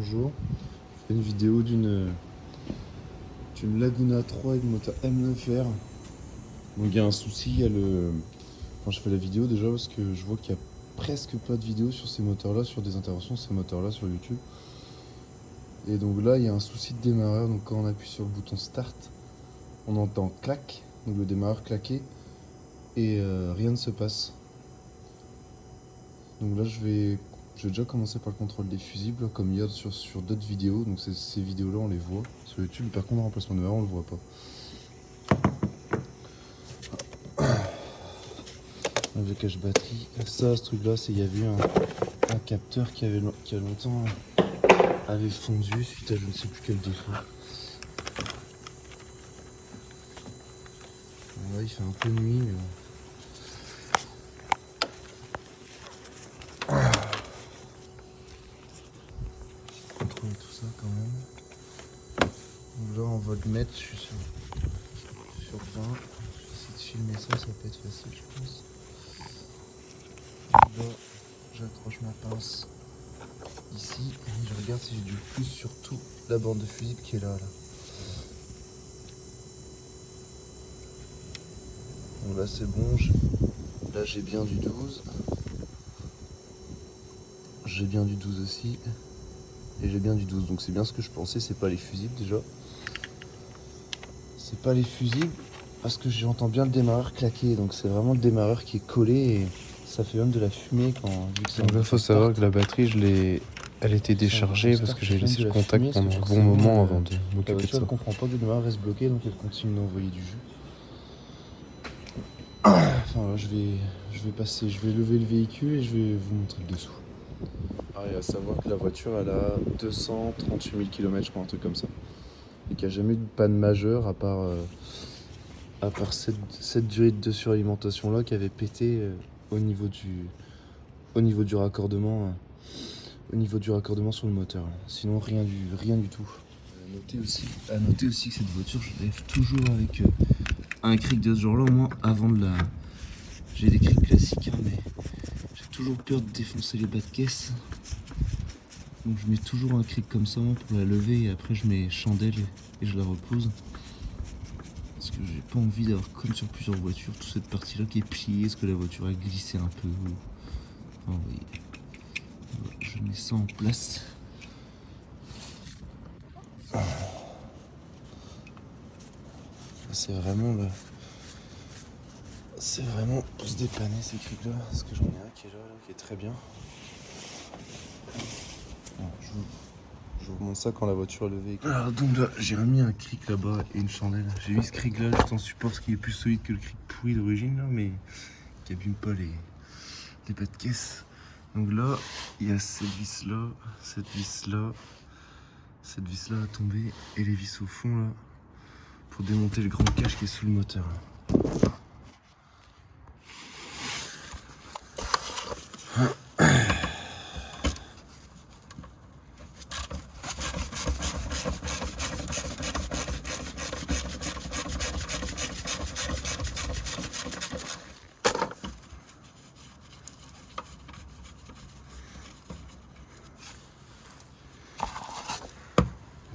bonjour. Je fais une vidéo d'une Laguna 3 avec moteur M9R. Donc il y a un souci, il y a quand je fais la vidéo déjà parce que je vois qu'il y a presque pas de vidéos sur ces moteurs-là, sur des interventions de ces moteurs-là sur YouTube. Et donc là il y a un souci de démarreur, donc quand on appuie sur le bouton Start, on entend clac, donc le démarreur claquer, et rien ne se passe. Donc là je vais déjà commencer par le contrôle des fusibles, comme il y a sur d'autres vidéos. Donc ces vidéos-là, on les voit sur YouTube. Par contre, le remplacement de démarreur, on le voit pas. Avec cache batterie. Ça, ce truc-là, c'est il y avait un capteur qui a longtemps avait fondu suite à je ne sais plus quel défaut. Là, il fait un peu nuit, mais bon. Contrôler tout ça quand même. Donc là, en voltmètre, je suis sur 20. Je vais essayer de filmer ça, ça peut être facile, je pense. Là, j'accroche ma pince ici et je regarde si j'ai du plus sur tout la bande de fusible qui est là. Donc là, c'est bon. Là, j'ai bien du 12. J'ai bien du 12 aussi. Et j'ai bien du 12. Donc c'est bien ce que je pensais. C'est pas les fusibles déjà. C'est pas les fusibles parce que j'entends bien le démarreur claquer. Donc c'est vraiment le démarreur qui est collé et ça fait même de la fumée quand. Donc là, il faut savoir que la batterie, elle était déchargée parce que j'ai laissé le contact pendant un bon moment avant de La m'occuper de voiture ça. ne comprend pas que le démarreur reste bloqué, donc elle continue d'envoyer du jus. Enfin là, je vais lever le véhicule et je vais vous montrer le dessous. Ah, et à savoir que la voiture, elle a 238 000 km, je crois, un truc comme ça. Et qu'il n'y a jamais eu de panne majeure à part cette durée de suralimentation là qui avait pété au niveau du raccordement. Au niveau du raccordement sur le moteur. Sinon, rien du tout. À noter aussi que cette voiture, je lève toujours avec un cric de ce genre-là, au moins avant de la. J'ai des crics classiques, hein, mais j'ai toujours peur de défoncer les bas de caisse. Donc je mets toujours un cric comme ça pour la lever et après je mets chandelle et je la repose. Parce que j'ai pas envie d'avoir, comme sur plusieurs voitures, toute cette partie-là qui est pliée, parce que la voiture a glissé un peu. Enfin, oui. Je mets ça en place. C'est vraiment pour se dépanner ces crics là, parce que j'en ai un qui est là, qui est très bien. Je vous montre ça quand la voiture est levée. Alors donc là, j'ai remis un cric là-bas et une chandelle. J'ai mis ce cric là juste en support parce qu'il est plus solide que le cric pourri d'origine là, mais qui abîme pas les bas de caisse. Donc là, il y a cette vis là, cette vis là à tomber et les vis au fond là pour démonter le grand cache qui est sous le moteur.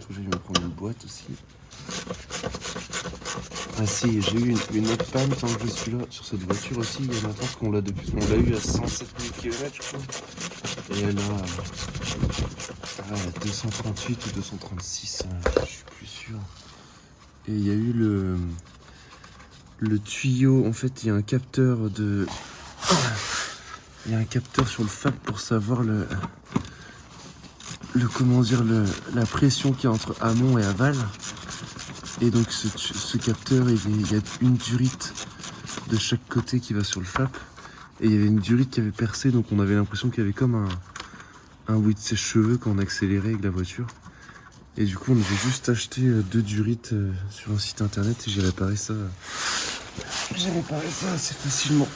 Je vais me prendre une boîte aussi. Ah si, j'ai eu une autre panne tant que je suis là sur cette voiture aussi. Il y a maintenant parce qu'on l'a eu à 107 000 km je crois. Et elle a 238 ou 236, je suis plus sûr. Et il y a eu le tuyau, en fait il y a un capteur il y a un capteur sur le FAP pour savoir la pression qu'il y a entre amont et aval. Et donc ce capteur, il y a une durite de chaque côté qui va sur le FAP. Et il y avait une durite qui avait percé, donc on avait l'impression qu'il y avait comme un bruit de sèche-cheveux quand on accélérait avec la voiture. Et du coup, on avait juste acheté 2 durites sur un site internet et j'ai réparé ça. J'ai réparé ça assez facilement.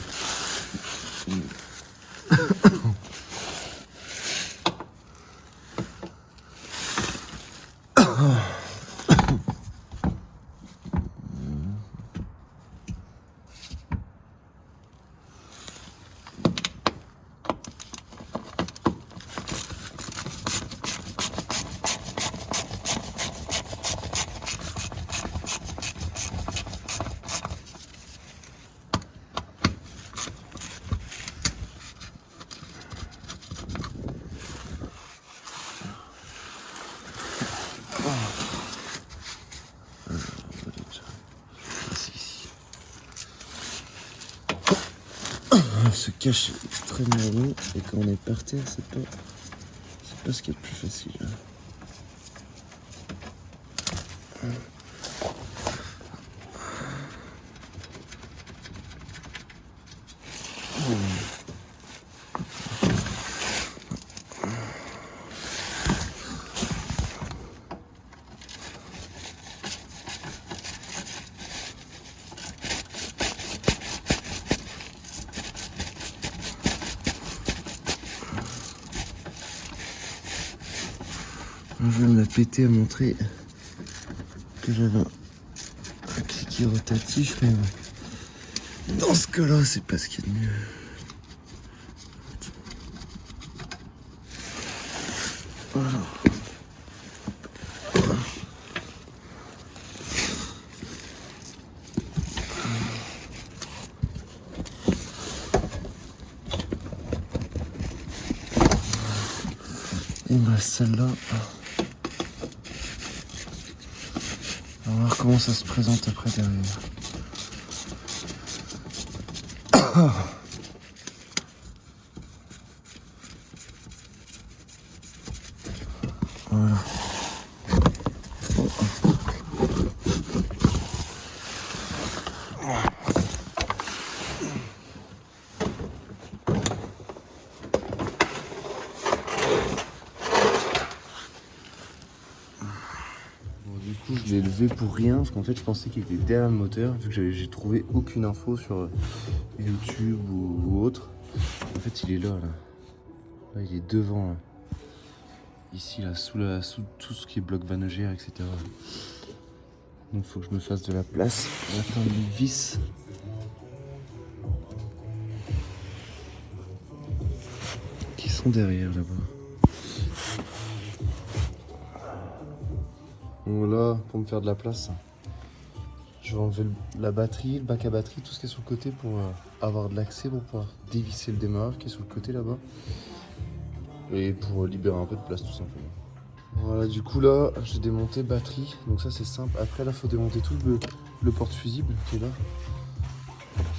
se cache extrêmement long et quand on est par terre, c'est pas ce qu'il y a de plus facile. Je viens de la péter à montrer que j'avais un cliquet rotatif, mais dans ce cas-là, c'est pas ce qu'il y a de mieux. Voilà. Et bah celle-là, on va voir comment ça se présente après derrière. Voilà. Du coup, je l'ai levé pour rien parce qu'en fait, je pensais qu'il était derrière le moteur vu que j'ai trouvé aucune info sur YouTube ou autre. En fait, il est là. Là, il est devant. Là. Ici, là, sous tout ce qui est bloc Van Egger, etc. Donc, il faut que je me fasse de la place. On va prendre une vis. Qui sont derrière là-bas. Voilà, pour me faire de la place, je vais enlever la batterie, le bac à batterie, tout ce qui est sur le côté pour avoir de l'accès, pour pouvoir dévisser le démarreur qui est sur le côté là-bas. Et pour libérer un peu de place tout simplement. Voilà, du coup là, j'ai démonté batterie, donc ça c'est simple. Après là, il faut démonter tout le porte-fusible qui est là.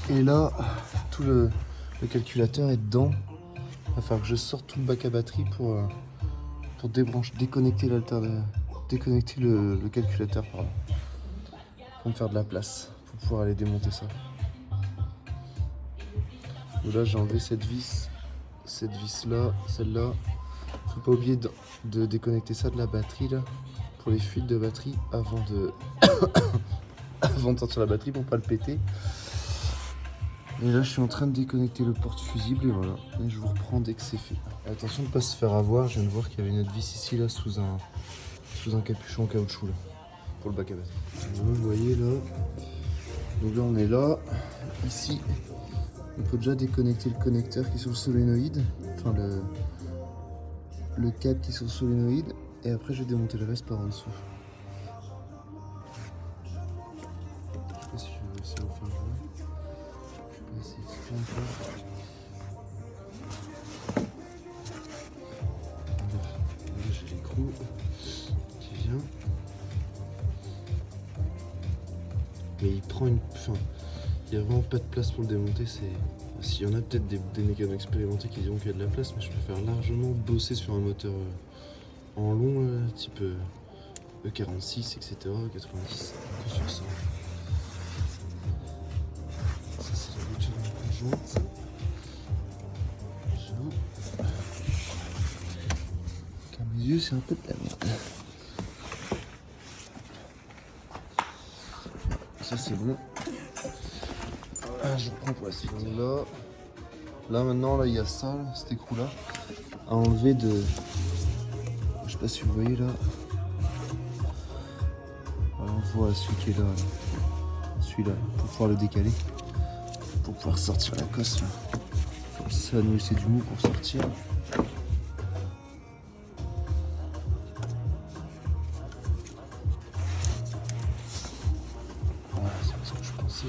Et là, tout le calculateur est dedans. Il va falloir que je sorte tout le bac à batterie pour déconnecter déconnecter le calculateur, pardon, pour me faire de la place, pour pouvoir aller démonter ça. Donc là, j'ai enlevé cette vis là, celle-là. Faut pas oublier de déconnecter ça de la batterie là, pour les fuites de batterie avant de sortir la batterie pour pas le péter. Et là, je suis en train de déconnecter le porte-fusible et voilà. Et je vous reprends dès que c'est fait. Attention de ne pas se faire avoir. Je viens de voir qu'il y avait une autre vis ici là sous un capuchon en caoutchouc là, pour le bac à batterie. Vous voyez là. Donc là, on est là. Ici, il faut déjà déconnecter le connecteur qui est sur le solénoïde. Enfin le câble qui est sur le solénoïde. Et après, je vais démonter le reste par en dessous. Je sais pas si je vais réussir à le faire jouer. Je vais essayer de faire encore. Là, j'ai l'écrou qui vient. Mais il prend une... Enfin, il n'y a vraiment pas de place pour le démonter. S'il y en a peut-être des mécanos expérimentés qui diront qu'il y a de la place, mais je préfère largement bosser sur un moteur en long, type E46, etc., 90, que sur ça. Ça, c'est la voiture de la conjointe. J'avoue qu'à mes yeux, c'est un peu de la merde. Ça, c'est bon. Je reprends pour la suite. Là maintenant, là, il y a ça, cet écrou-là, à enlever de... Je sais pas si vous voyez là. Alors, on voit celui qui est là. Celui-là, pour pouvoir le décaler. Pour pouvoir sortir la cosse là. Comme ça, ça va nous laisser du mou pour sortir. Voilà, c'est ce que je pensais.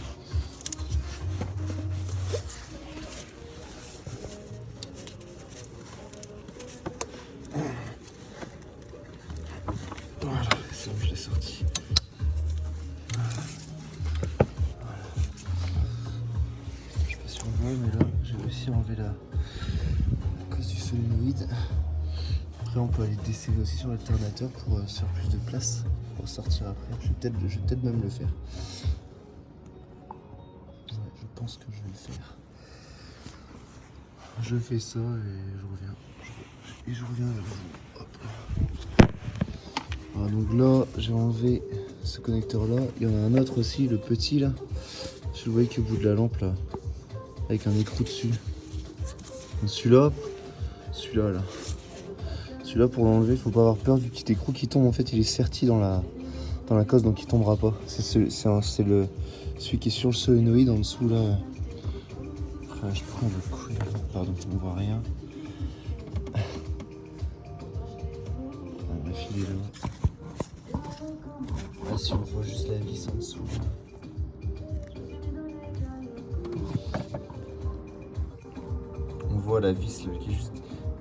Voilà, c'est bon, je l'ai sorti. Voilà. Je sais pas si on voit, mais là, j'ai réussi enlever la cause du solénoïde. Après on peut aller desserrer aussi sur l'alternateur pour se faire plus de place pour sortir après. Je vais peut-être même le faire. Ouais, je pense que je vais le faire. Je fais ça et je reviens. Je reviens vers vous. Hop. Alors donc là, j'ai enlevé ce connecteur là. Il y en a un autre aussi, le petit là. Je le voyais qu'au bout de la lampe là, avec un écrou dessus. Donc celui-là là. Celui-là pour l'enlever, il faut pas avoir peur du petit écrou qui tombe. En fait, il est serti dans la cosse, donc il tombera pas. C'est celui qui est sur le solénoïde en dessous là. Enfin, je prends le couille. Pardon, on voit rien. On va filer là. Là, si on voit juste la vis en dessous. On voit la vis là, qui est juste.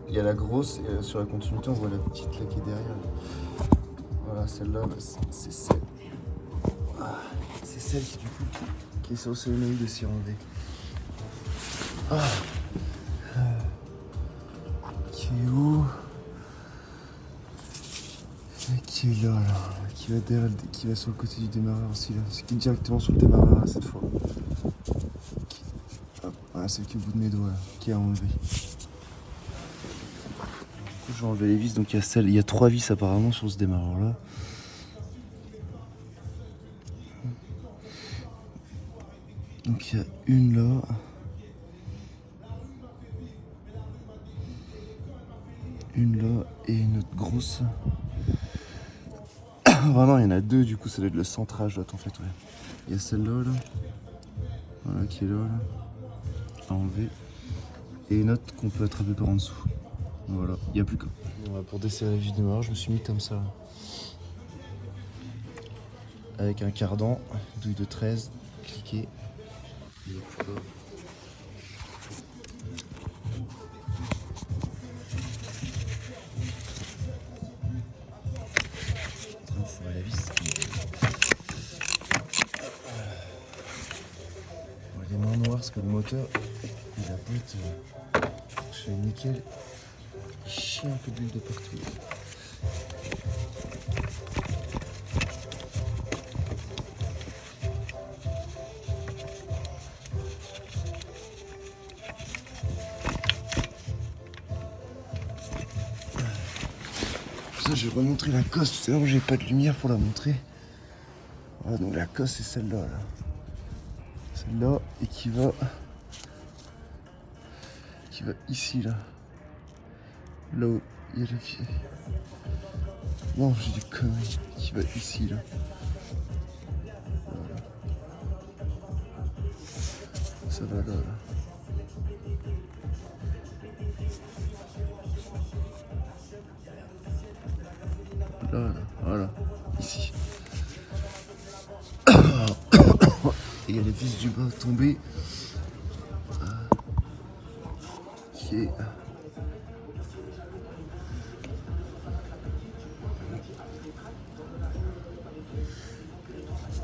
Il y a la grosse et sur la continuité on voit la petite là qui est derrière. Voilà, celle-là, bah, c'est celle. Ah, c'est celle qui du coup qui est sur le solénoïde aussi enlevée. Ah. Qui est où? Qui est là, qui va derrière, qui va sur le côté du démarreur aussi là, qui est directement sur le démarreur là, cette fois. Voilà, celle qui est au bout de mes doigts là, qui est enlevée. Du coup je vais enlever les vis, donc il y a 3 vis apparemment sur ce démarreur là. Donc il y a une là. Une là et une autre grosse. Ah non, il y en a 2 du coup, ça doit être le centrage là en fait, ouais. Il y a celle-là là. Voilà qui est là, à enlever. Et une autre qu'on peut attraper par en dessous. Voilà, il n'y a plus qu'un. Voilà, pour desserrer les vis de démarrage, je me suis mis comme ça. Là. Avec un cardan, douille de 13, cliquer. Il n'y a plus qu'un. La vis. Elle est moins noire parce que le moteur il a pas été je fais nickel. Il chie un peu d'huile de partout. Ça, je vais remontrer la cosse. Tout à l'heure, j'ai pas de lumière pour la montrer. Voilà, donc la cosse c'est celle-là. Là. Celle-là et qui va ici là. Là où il y a les pieds. Non, j'ai des conneries. Qui va ici là. Voilà. Ça va là. Là, voilà, ici. Et il y a les vis du bas tombées. Qui est.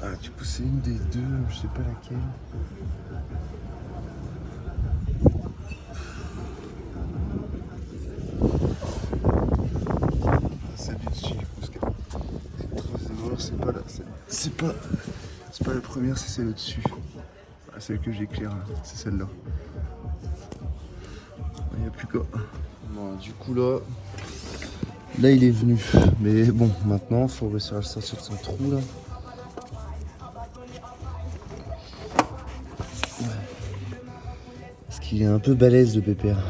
Ah, du coup, c'est une des 2, je sais pas laquelle. Celle du dessus, parce que c'est pas là. C'est pas la première, c'est celle au-dessus. Ah, celle que j'éclaire, c'est celle-là. Il n'y a plus qu'à. Bon, du coup là il est venu. Mais bon, maintenant, il faut réussir à le sortir de son trou là. Parce qu'il est un peu balèze le pépère.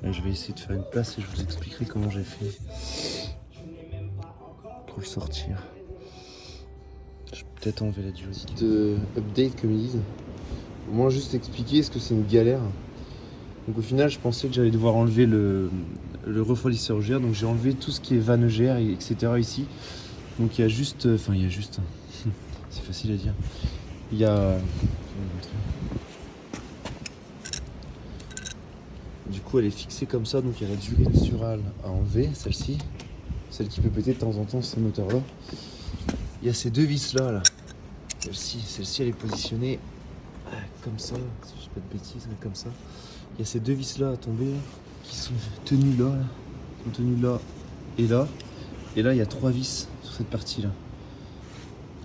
Là, je vais essayer de faire une place et je vous expliquerai comment j'ai fait pour le sortir. Je vais peut-être enlever la duosité. Update comme ils disent. Au moins juste expliquer ce que c'est une galère. Donc au final je pensais que j'allais devoir enlever le refroidisseur GR. Donc j'ai enlevé tout ce qui est vanne GR etc. ici. Donc il y a juste. Enfin il y a juste. C'est facile à dire. Il y a. Du coup elle est fixée comme ça, donc il y a la durée naturelle à enlever, celle-ci. Celle qui peut péter de temps en temps ces moteurs là. Il y a ces 2 vis là. Celle-ci elle est positionnée comme ça, si je dis pas de bêtises, mais comme ça. Il y a ces deux vis là à tomber là, qui sont tenues là, qui sont tenues là et là. Et là il y a 3 vis sur cette partie là.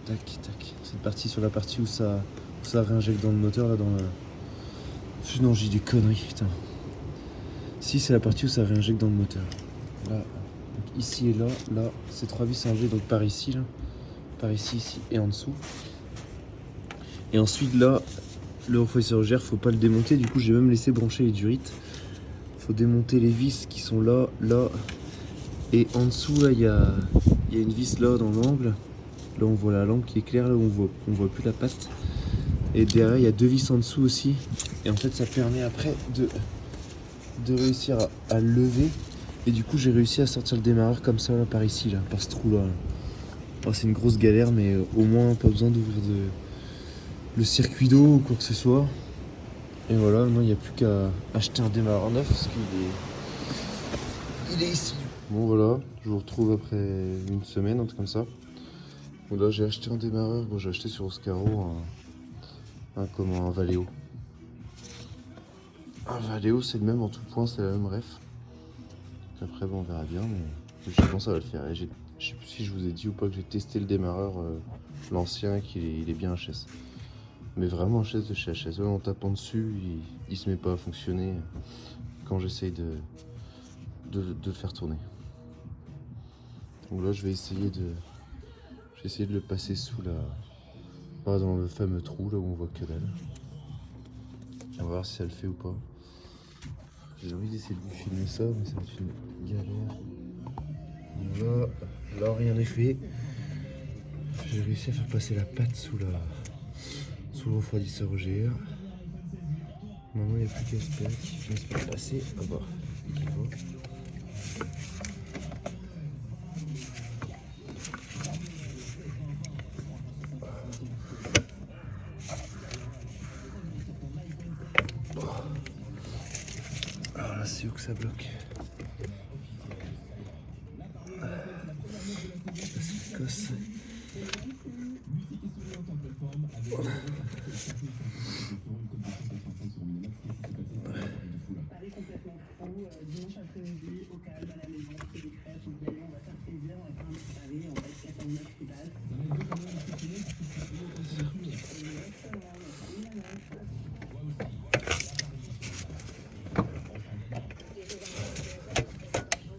Tac, tac. Cette partie sur la partie où ça réinjecte dans le moteur là dans le. Non, j'ai des conneries, putain. Si, c'est la partie où ça réinjecte dans le moteur. Là, donc ici et là, ces 3 vis sont enlevées donc par ici, là. Par ici, ici et en dessous. Et ensuite là, le refroidisseur air, faut pas le démonter. Du coup, j'ai même laissé brancher les durites. Faut démonter les vis qui sont là, là. Et en dessous, là, il y a une vis là dans l'angle. Là, on voit la lampe qui est claire, là, on voit plus la patte. Et derrière, il y a 2 vis en dessous aussi. Et en fait, ça permet après de réussir à le lever. Et du coup, j'ai réussi à sortir le démarreur comme ça, là, par ici, là, par ce trou-là. Oh, c'est une grosse galère, mais au moins, pas besoin d'ouvrir le circuit d'eau ou quoi que ce soit. Et voilà, maintenant, il n'y a plus qu'à acheter un démarreur neuf parce qu'il est ici. Bon, voilà, je vous retrouve après une semaine, un truc comme ça. Bon, là, j'ai acheté un démarreur. Bon, j'ai acheté sur Oscaro un Valeo. Un Valeo, c'est le même en tout point, c'est la même ref. Après, bon, on verra bien, mais je pense que ça va le faire. Et je sais plus si je vous ai dit ou pas que j'ai testé le démarreur, l'ancien, qu'il est bien HS. Mais vraiment HS de chez HS. En tapant dessus, il se met pas à fonctionner quand j'essaye de le faire tourner. Donc là, je vais essayer de le passer sous la. Pas dans le fameux trou là où on voit que dalle. On va voir si ça le fait ou pas. J'ai envie d'essayer de vous filmer ça, mais ça va être une galère. Là rien n'est fait. J'ai réussi à faire passer la patte sous le refroidisseur OGR. Maintenant il n'y a plus qu'à espérer qu'il finisse par passer. Ah bah, alors là c'est où que ça bloque. Ça casse.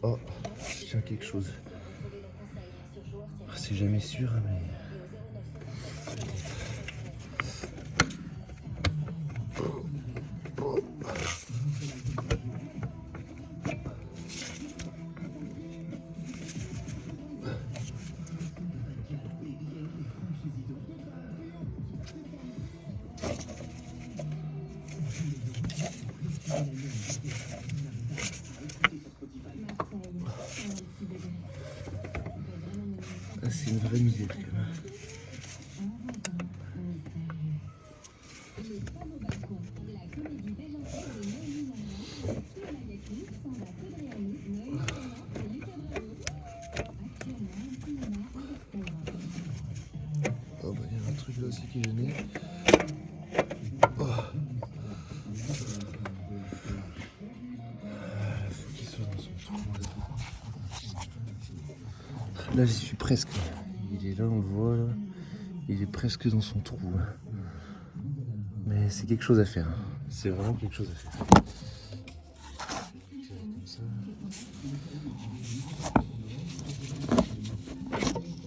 Oh, je tiens quelque chose. C'est jamais sûr, mais. Ah, c'est une vraie misère quand même. Oh bah il y a un truc là aussi qui est gêné. Oh. Faut qu'il soit dans son trou là. Là j'y suis presque. Il est là, on le voit là. Il est presque dans son trou. Mais c'est quelque chose à faire. C'est vraiment quelque chose à faire. Comme ça.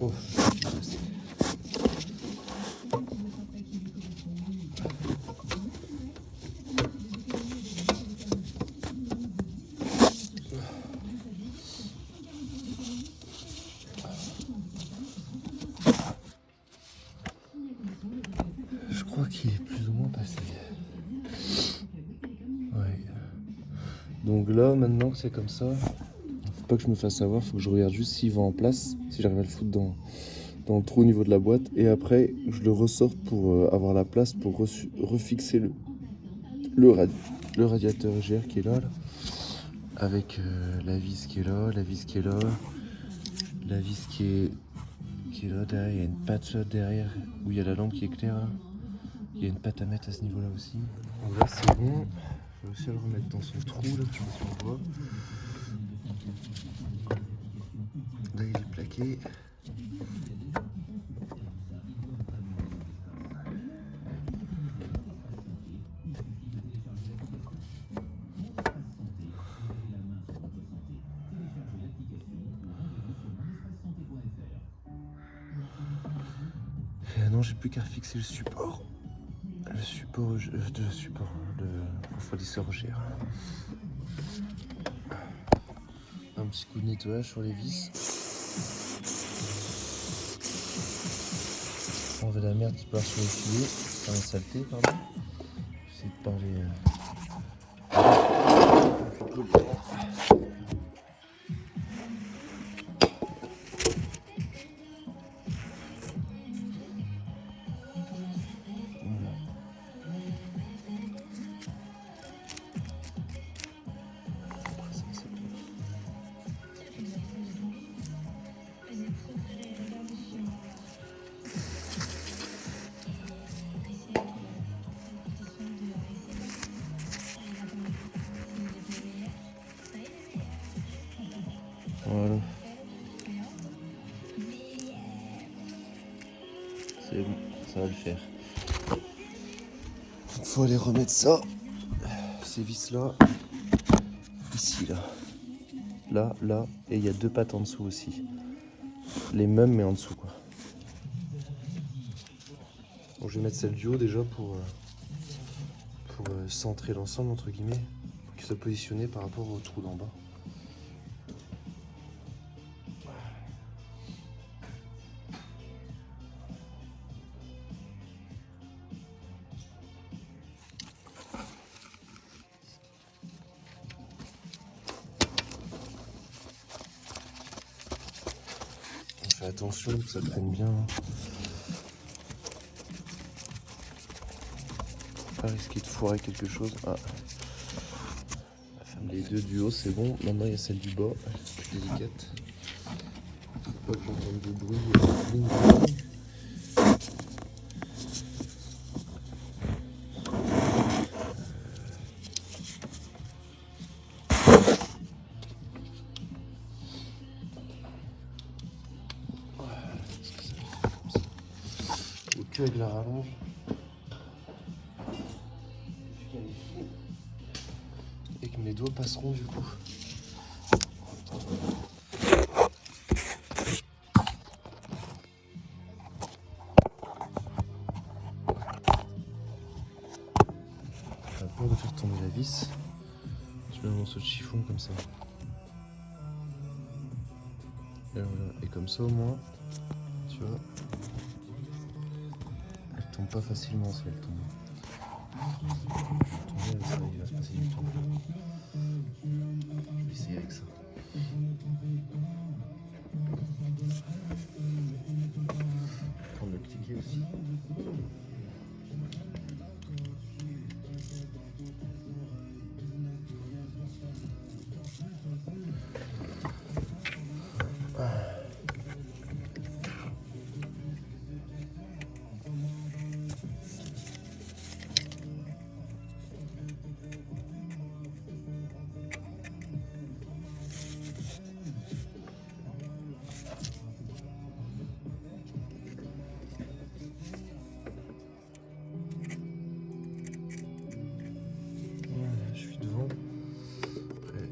Oh. Je crois qu'il est plus ou moins passé. Ouais. Donc là, maintenant que c'est comme ça, faut pas que je me fasse avoir, faut que je regarde juste s'il va en place, si j'arrive à le foutre dans le trou au niveau de la boîte. Et après, je le ressors pour avoir la place pour refixer le radiateur GR qui est là. Avec la vis qui est là, la vis qui est là, la vis qui est là derrière. Il y a une patte là derrière où il y a la lampe qui est claire là. Il y a une pâte à mettre à ce niveau-là aussi. Donc là c'est bon. Je vais aussi le remettre dans son trou là, je sais pas si on voit. Là il est plaqué. Et non, j'ai plus qu'à fixer le support. Le support de refroidisseur gère. Un petit coup de nettoyage sur les vis. Enlever la merde qui part sur les filets, enfin les saletés, pardon. J'essaie de parler plus poliment. Voilà. C'est bon, ça va le faire. Il faut aller remettre ça, ces vis là, ici là, là, et il y a 2 pattes en dessous aussi. Les mêmes mais en dessous quoi. Bon, je vais mettre celle du haut déjà pour centrer l'ensemble entre guillemets, pour qu'il soit positionné par rapport au trou d'en bas. On fait attention que ça prenne bien. Pas risquer de foirer quelque chose. Ah. Les 2 du haut c'est bon, maintenant il y a celle du bas, plus délicate. Faut pas que j'entende de bruit. Ou que avec la rallonge. Et que mes doigts passeront du coup. Pas peur de faire tomber la vis. Je mets un morceau de chiffon comme ça. Et voilà. Et comme ça au moins, tu vois, elle tombe pas facilement si elle tombe. Elle va tomber, il va se passer du tout. Je vais essayer avec ça. Prendre le cliquet aussi.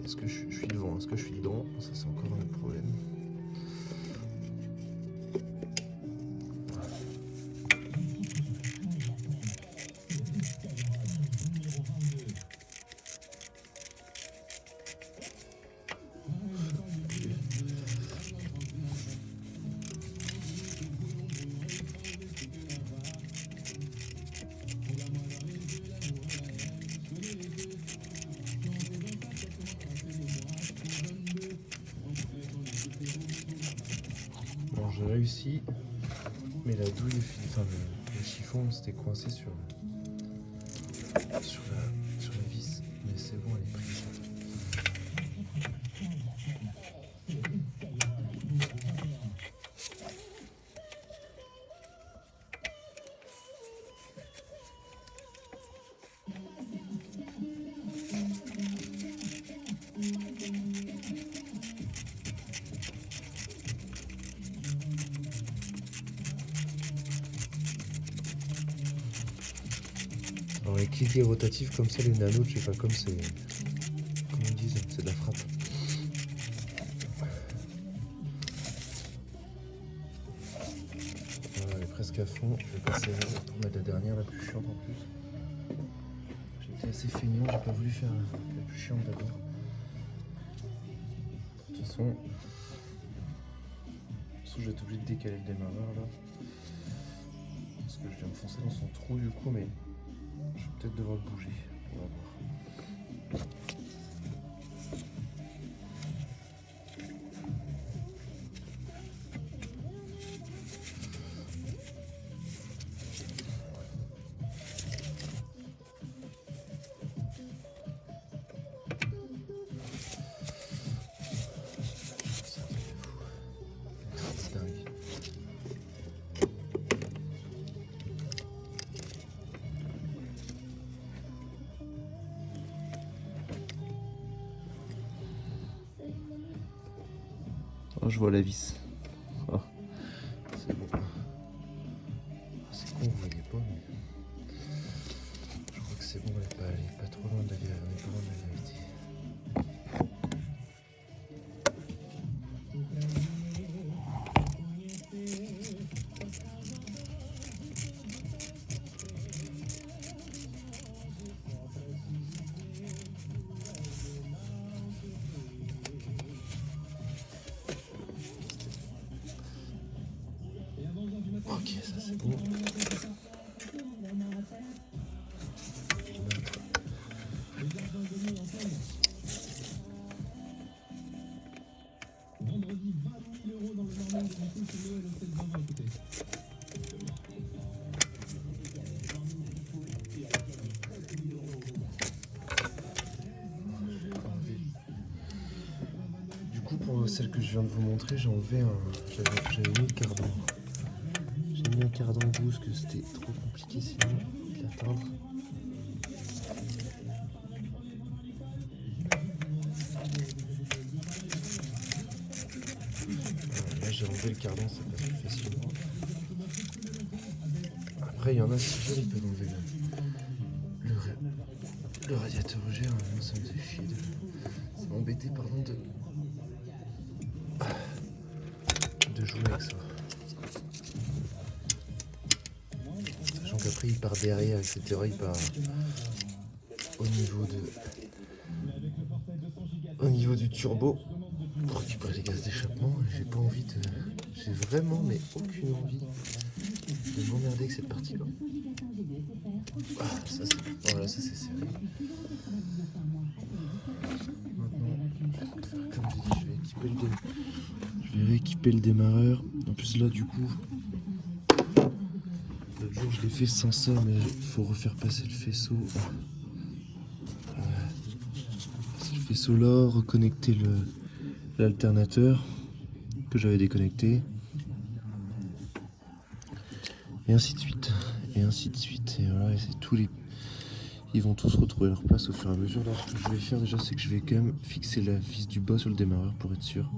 Est-ce que je suis devant? Est-ce que je suis dedans? Ça c'est encore un autre problème. Bon, j'ai réussi, mais la douille, enfin le chiffon, c'était coincé sur la vis, mais c'est bon, elle est prise. Alors les cliquets rotatifs comme ça, les nanos, je sais pas, comme c'est... Comment ils disent, c'est de la frappe. Voilà, elle est presque à fond. Je vais passer pour mettre la dernière, la plus chiante en plus. J'étais assez feignant, j'ai pas voulu faire la plus chiante d'abord. De toute façon, je vais être obligé de décaler le démarreur là. Parce que je vais enfoncer dans son trou du coup, mais je vais peut-être devoir le bouger. On va voir. C'est dingue. Oh, je vois la vis. Oh, c'est bon. C'est con, vous voyez pas, mais je crois que c'est bon, elle est pas trop loin de la vérité. On est pas loin de la vérité. Ok, ça c'est bon. Du coup, pour celle que je viens de vous montrer, j'ai enlevé j'avais mis le cardan. J'ai mis un cardan rouge parce que c'était trop compliqué sinon de l'atteindre. Là j'ai enlevé le cardan, ça passe plus facilement. Après il y en a qui ils peuvent enlever le radiateur EGR, moi ça me fait chier ça m'embêtait de jouer avec ça. Sachant qu'après il part derrière, etc. Il part au niveau du turbo pour récupérer les gaz d'échappement. J'ai pas envie de... J'ai vraiment mais aucune envie de m'emmerder avec cette partie là. Ah, ça c'est... Voilà, ça c'est serré. Maintenant, comme j'ai dit, je vais équiper le démarreur. En plus là du coup, l'autre jour je l'ai fait sans ça, mais il faut refaire passer le faisceau. Passer le faisceau là, reconnecter l'alternateur que j'avais déconnecté. Et ainsi de suite. Et ainsi de suite. Et voilà, et c'est tous les... Ils vont tous retrouver leur place au fur et à mesure. Alors, ce que je vais faire déjà, c'est que je vais quand même fixer la vis du bas sur le démarreur pour être sûr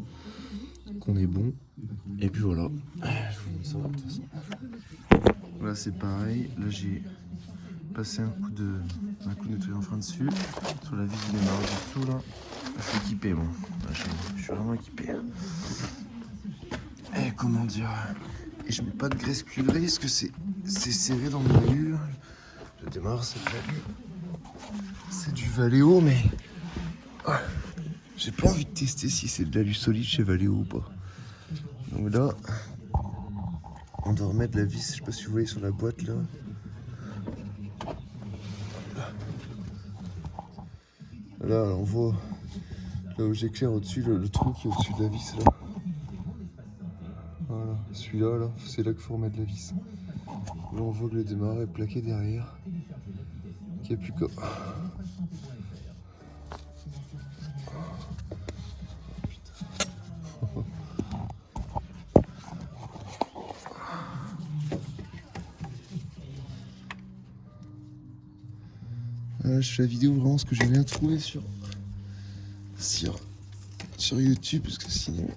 qu'on est bon. Et puis voilà. Je vous montre ça de toute façon. Là, c'est pareil. Là, j'ai passé un coup de nettoyant frein dessus. Sur la vis du démarreur du dessous, là. Je suis équipé, bon. Là, je suis vraiment équipé. Et comment dire... Et je mets pas de graisse cuivrée parce que c'est serré dans le alu. Le démarreur, c'est du Valeo, mais j'ai pas envie de tester si c'est de l'alu solide chez Valeo ou pas. Donc là, on doit remettre la vis, je sais pas si vous voyez sur la boîte là. Là, on voit là où j'éclaire au-dessus, le trou qui est au-dessus de la vis là. Voilà, celui-là, là, c'est là qu'il faut remettre la vis. Là, on voit que le démarreur est plaqué derrière. Qu'il n'y a plus qu'à... Voilà, je fais la vidéo vraiment ce que j'ai bien trouvé sur YouTube, parce que sinon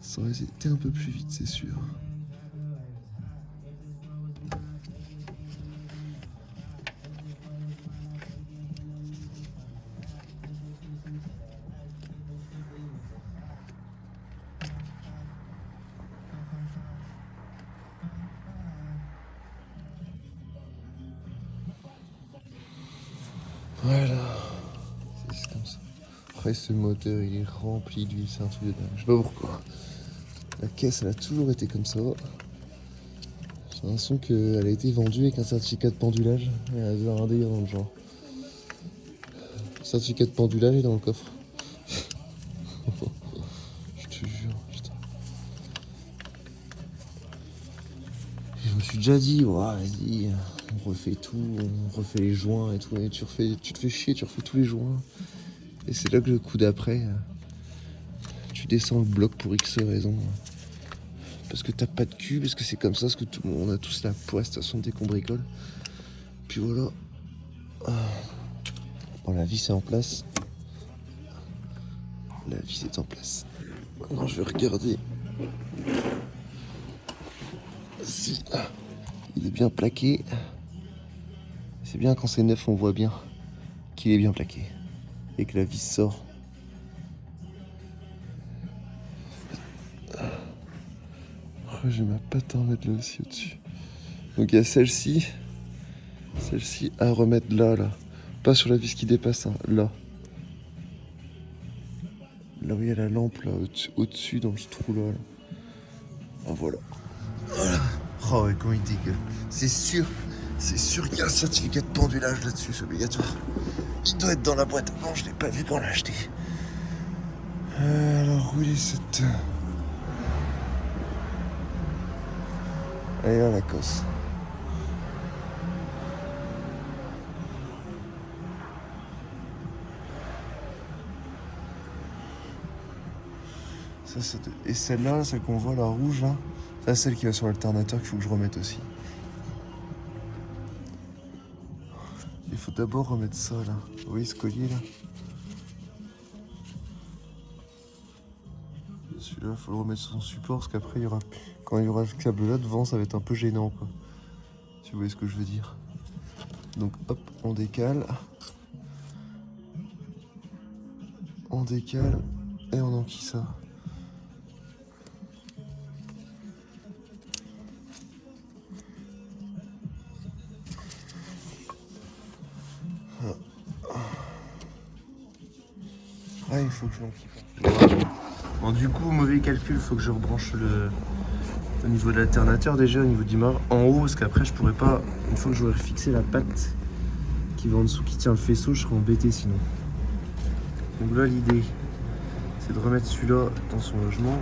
ça aurait été un peu plus vite, c'est sûr. Après, ce moteur, il est rempli d'huile, c'est un truc de dingue. Je sais pas pourquoi. La caisse, elle a toujours été comme ça. J'ai l'impression qu'elle a été vendue avec un certificat de pendulage. Il y a un délire dans le genre. Le certificat de pendulage est dans le coffre. Je te jure, putain. Et je me suis déjà dit, ouais, vas-y, on refait tout, on refait les joints et tout. Et tu te fais chier, tu refais tous les joints. Et c'est là que le coup d'après, tu descends le bloc pour X raisons. Parce que t'as pas de cul, parce que c'est comme ça, parce que tout le monde, on a tous la poisse, de toute façon, dès qu'on bricole. Puis voilà. Bon, la vis est en place. La vis est en place. Maintenant, je vais regarder si il est bien plaqué. C'est bien quand c'est neuf, on voit bien qu'il est bien plaqué et que la vis sort. Oh, j'ai ma patte à remettre là aussi au-dessus. Donc il y a celle-ci à remettre là. Pas sur la vis qui dépasse, hein, là. Là où il y a la lampe, là, au-dessus, dans ce trou-là. Ah, voilà. Voilà. Oh, ouais, comment il dégueule. C'est sûr qu'il y a un certificat de pendulage là-dessus, c'est obligatoire. Il doit être dans la boîte. Non, je l'ai pas vu quand on l'a acheté. Alors, où est cette... Allez, là, la cosse. Ça, et celle-là, celle qu'on voit, la rouge, là, c'est celle qui va sur l'alternateur qu'il faut que je remette aussi. Il faut d'abord remettre ça, là. Vous voyez ce collier, là? Celui-là, il faut le remettre sur son support, parce qu'après, quand il y aura le câble là devant, ça va être un peu gênant, quoi. Si vous voyez ce que je veux dire. Donc, hop, on décale. On décale, et on enquille ça. Ah, il faut que je l'enquille. Bon, du coup, mauvais calcul, il faut que je rebranche au niveau de l'alternateur déjà, au niveau du mât en haut, parce qu'après je pourrais pas, une fois que j'aurai fixé la patte qui va en dessous, qui tient le faisceau, je serai embêté sinon. Donc là, l'idée, c'est de remettre celui-là dans son logement.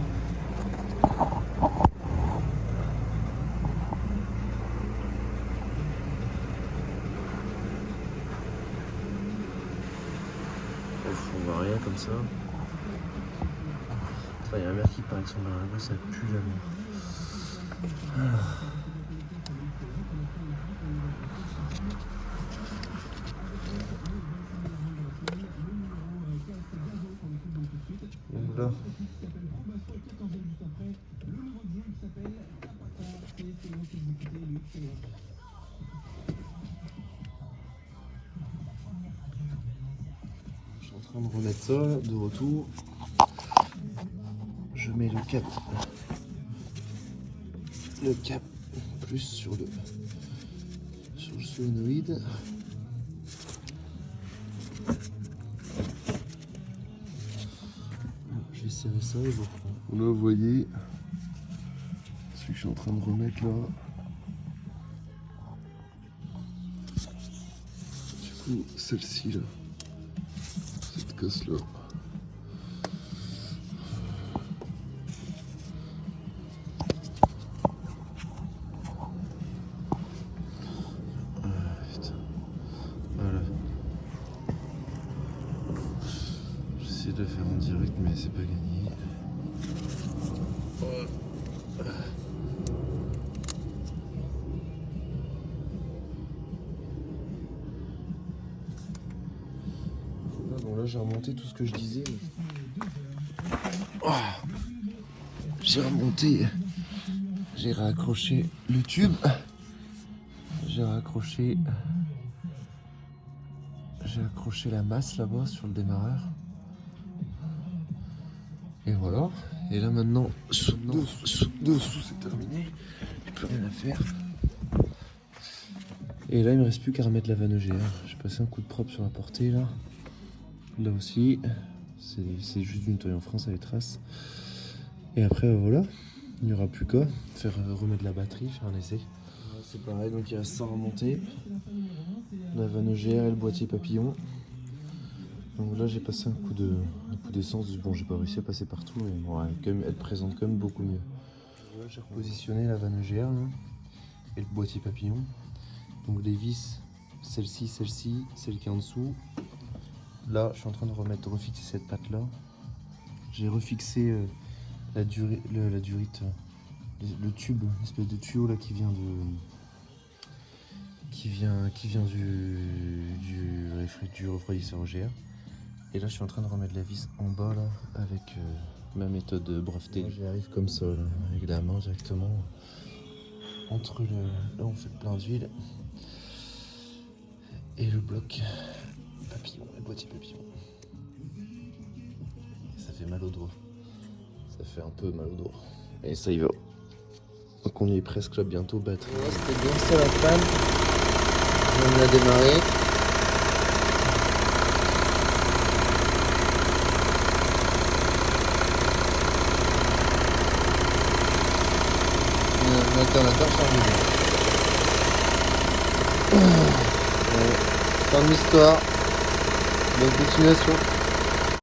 On voit rien comme ça. Il y a un mère qui part avec son barago, ça pue la mort. Donc là. Je suis en train de remettre ça de retour. Je mets le cap plus sur le solénoïde. Je vais serrer ça et je reprends. Là, vous voyez celui que je suis en train de remettre là. Du coup, celle-ci là, cette casse là. J'essaie de le faire en direct, mais c'est pas gagné. Bon, là j'ai remonté tout ce que je disais. Oh, j'ai remonté, j'ai raccroché le tube, j'ai accroché la masse là-bas sur le démarreur. Et voilà. Et là maintenant, dessous c'est terminé. J'ai plus rien à faire. Et là il me reste plus qu'à remettre la vanne EGR. J'ai passé un coup de propre sur la portée là. Là aussi, C'est juste du nettoyant frein, ça les trace. Et après, voilà, il n'y aura plus qu'à faire remettre la batterie, faire un essai. Voilà, c'est pareil, donc il reste ça à remonter. La vanne EGR et le boîtier papillon. Donc là, j'ai passé un coup d'essence. Bon, j'ai pas réussi à passer partout, mais bon, elle présente quand même beaucoup mieux. Là, j'ai repositionné la vanne EGR là, et le boîtier papillon. Donc les vis, celle-ci, celle qui est en dessous. Là, je suis en train de refixer cette patte là. J'ai refixé la durite, le tube, l'espèce de tuyau là qui vient du refroidisseur EGR. Et là, je suis en train de remettre la vis en bas là avec ma méthode brevetée. J'y arrive comme ça, là, avec la main directement entre là, on fait le plein d'huile et le bloc papillon, le boîtier papillon. Ça fait mal au doigt. Ça fait un peu mal au doigt. Et ça y va. Donc on y est presque là, bientôt batterie. Ouais, c'était bien ça la panne. Je viens de la démarrer. L'alternateur chargé. Fin de l'histoire. Bonne continuation.